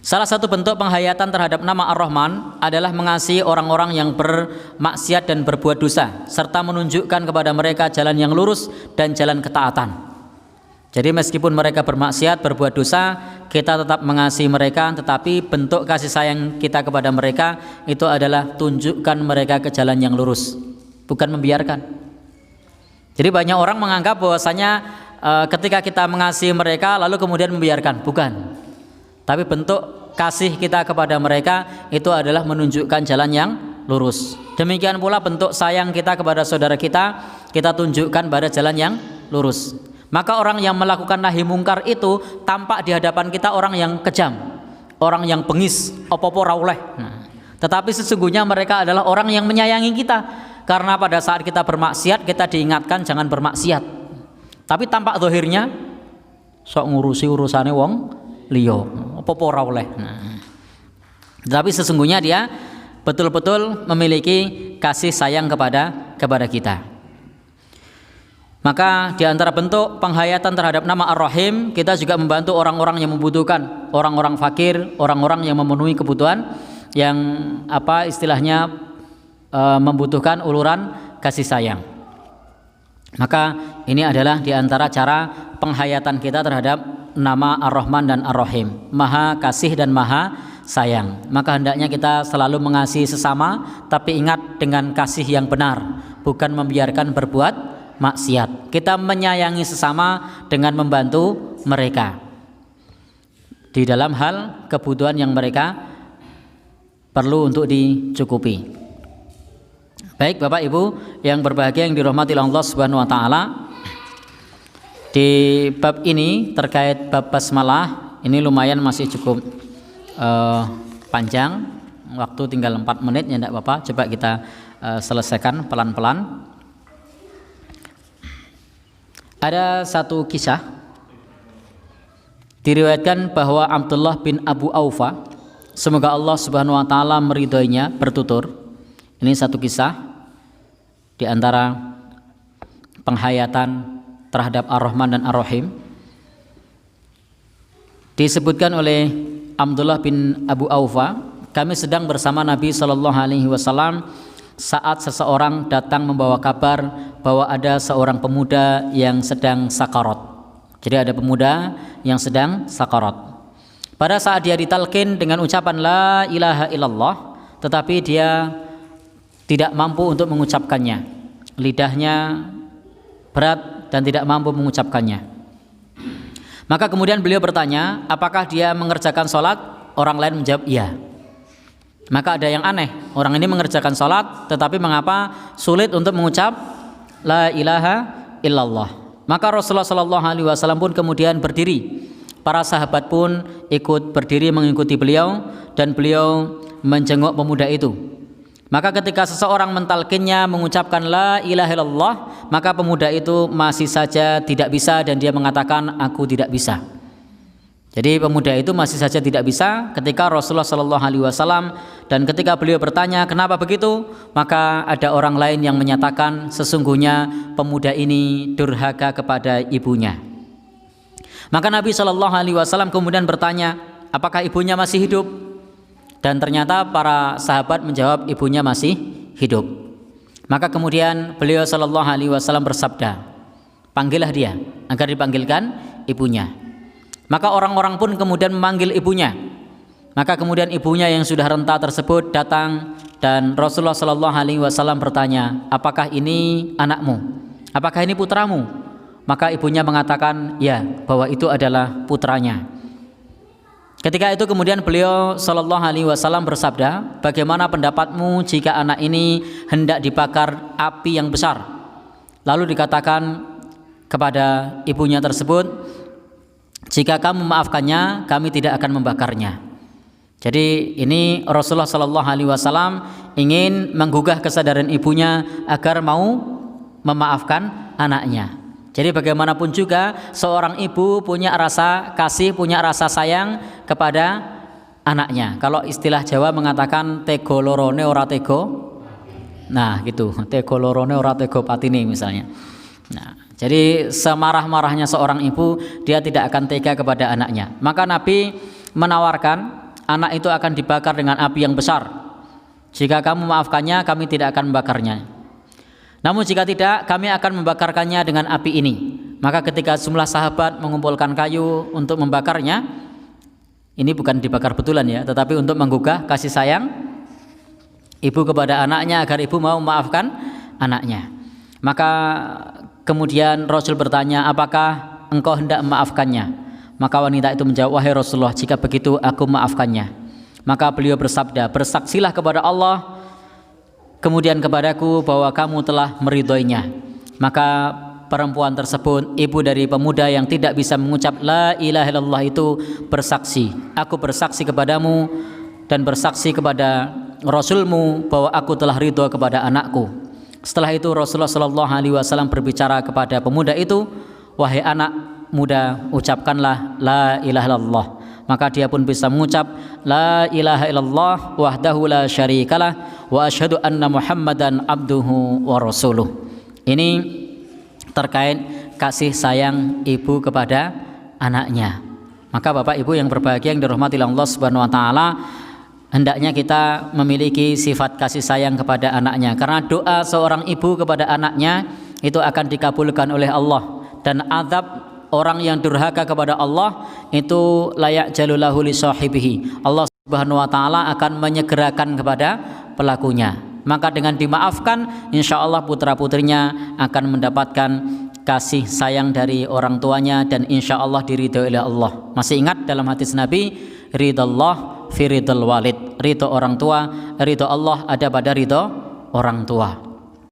Salah satu bentuk penghayatan terhadap nama Ar-Rahman adalah mengasihi orang-orang yang bermaksiat dan berbuat dosa, serta menunjukkan kepada mereka jalan yang lurus dan jalan ketaatan. Jadi meskipun mereka bermaksiat, berbuat dosa, kita tetap mengasihi mereka, tetapi bentuk kasih sayang kita kepada mereka itu adalah tunjukkan mereka ke jalan yang lurus, bukan membiarkan. Jadi banyak orang menganggap bahwasanya ketika kita mengasihi mereka lalu kemudian membiarkan, bukan. Tapi bentuk kasih kita kepada mereka itu adalah menunjukkan jalan yang lurus. Demikian pula bentuk sayang kita kepada saudara kita tunjukkan pada jalan yang lurus. Maka orang yang melakukan nahi mungkar itu tampak di hadapan kita orang yang kejam, orang yang bengis, opo-opo rauleh. Tetapi sesungguhnya mereka adalah orang yang menyayangi kita, karena pada saat kita bermaksiat kita diingatkan jangan bermaksiat. Tapi tampak zahirnya sok ngurusi urusane wong liya, apa-apa ora oleh. Tapi sesungguhnya dia betul-betul memiliki kasih sayang kepada kita. Maka di antara bentuk penghayatan terhadap nama Ar-Rahim, kita juga membantu orang-orang yang membutuhkan, orang-orang fakir, orang-orang yang memenuhi kebutuhan, yang istilahnya membutuhkan uluran kasih sayang. Maka ini adalah di antara cara penghayatan kita terhadap nama Ar-Rahman dan Ar-Rahim, Maha Kasih dan Maha Sayang. Maka hendaknya kita selalu mengasihi sesama, tapi ingat dengan kasih yang benar, bukan membiarkan berbuat maksiat. Kita menyayangi sesama dengan membantu mereka di dalam hal kebutuhan yang mereka perlu untuk dicukupi. Baik Bapak Ibu yang berbahagia yang dirahmati Allah Subhanahu wa taala, di bab ini terkait bab basmalah ini lumayan masih cukup panjang, waktu tinggal 4 menit ya enggak Bapak. Coba kita selesaikan pelan-pelan. Ada satu kisah diriwayatkan bahwa Abdullah bin Abu Aufa, semoga Allah Subhanahu wa taala meridhoinya, bertutur. Ini satu kisah di antara penghayatan terhadap Ar-Rahman dan Ar-Rahim. Disebutkan oleh Abdullah bin Abu Aufa, kami sedang bersama Nabi sallallahu alaihi wasallam saat seseorang datang membawa kabar bahwa ada seorang pemuda yang sedang sakarat. Jadi ada pemuda yang sedang sakarat. Pada saat dia ditalkin dengan ucapan la ilaha illallah, tetapi dia tidak mampu untuk mengucapkannya. Lidahnya berat dan tidak mampu mengucapkannya. Maka kemudian beliau bertanya, apakah dia mengerjakan sholat? Orang lain menjawab iya. Maka ada yang aneh, orang ini mengerjakan sholat tetapi mengapa sulit untuk mengucap la ilaha illallah. Maka Rasulullah SAW pun kemudian berdiri, para sahabat pun ikut berdiri mengikuti beliau, dan beliau menjenguk pemuda itu. Maka ketika seseorang mentalkinnya mengucapkan la ilaha illallah, maka pemuda itu masih saja tidak bisa dan dia mengatakan aku tidak bisa. Jadi pemuda itu masih saja tidak bisa ketika Rasulullah SAW, dan ketika beliau bertanya kenapa begitu, maka ada orang lain yang menyatakan sesungguhnya pemuda ini durhaka kepada ibunya. Maka Nabi SAW kemudian bertanya, apakah ibunya masih hidup? Dan ternyata para sahabat menjawab ibunya masih hidup. Maka kemudian beliau SAW bersabda, panggillah dia, agar dipanggilkan ibunya. Maka orang-orang pun kemudian memanggil ibunya. Maka kemudian ibunya yang sudah renta tersebut datang, dan Rasulullah SAW bertanya, apakah ini anakmu? Apakah ini putramu? Maka ibunya mengatakan, ya, bahwa itu adalah putranya. Ketika itu kemudian beliau SAW bersabda, bagaimana pendapatmu jika anak ini hendak dibakar api yang besar? Lalu dikatakan kepada ibunya tersebut, jika kamu memaafkannya, kami tidak akan membakarnya. Jadi ini Rasulullah SAW ingin menggugah kesadaran ibunya agar mau memaafkan anaknya. Jadi bagaimanapun juga seorang ibu punya rasa kasih, punya rasa sayang kepada anaknya. Kalau istilah Jawa mengatakan tego lorone ora tego. Nah gitu, tego lorone ora tego patine misalnya. Nah, jadi semarah-marahnya seorang ibu, dia tidak akan tega kepada anaknya. Maka Nabi menawarkan anak itu akan dibakar dengan api yang besar. Jika kamu memaafkannya, kami tidak akan membakarnya. Namun jika tidak, kami akan membakarkannya dengan api ini. Maka ketika jumlah sahabat mengumpulkan kayu untuk membakarnya, ini bukan dibakar betulan ya, tetapi untuk menggugah kasih sayang ibu kepada anaknya agar ibu mau memaafkan anaknya. Maka kemudian Rasul bertanya, apakah engkau hendak memaafkannya? Maka wanita itu menjawab, wahai Rasulullah, jika begitu aku memaafkannya. Maka beliau bersabda, bersaksilah kepada Allah kemudian kepadaku bahwa kamu telah meridhoinya. Maka perempuan tersebut, ibu dari pemuda yang tidak bisa mengucap la ilaha illallah itu bersaksi, aku bersaksi kepadamu dan bersaksi kepada Rasulmu bahwa aku telah ridho kepada anakku. Setelah itu Rasulullah SAW berbicara kepada pemuda itu, wahai anak muda, ucapkanlah la ilaha illallah. Maka dia pun bisa mengucap la ilaha illallah wahdahu la syarikalah wa asyhadu anna Muhammadan abduhu wa rasuluh. Ini terkait kasih sayang ibu kepada anaknya. Maka Bapak Ibu yang berbahagia yang dirahmati Allah Subhanahu wa taala, hendaknya kita memiliki sifat kasih sayang kepada anaknya, karena doa seorang ibu kepada anaknya itu akan dikabulkan oleh Allah, dan azab orang yang durhaka kepada Allah itu layak jalulahu li sahibihi. Allah Subhanahu wa taala akan menyegerakan kepada pelakunya. Maka dengan dimaafkan, insya Allah putra-putrinya akan mendapatkan kasih sayang dari orang tuanya dan insya Allah diridhoi oleh Allah. Masih ingat dalam hadis Nabi, ridallah fi ridal walid, ridho orang tua, ridho Allah ada pada ridho orang tua.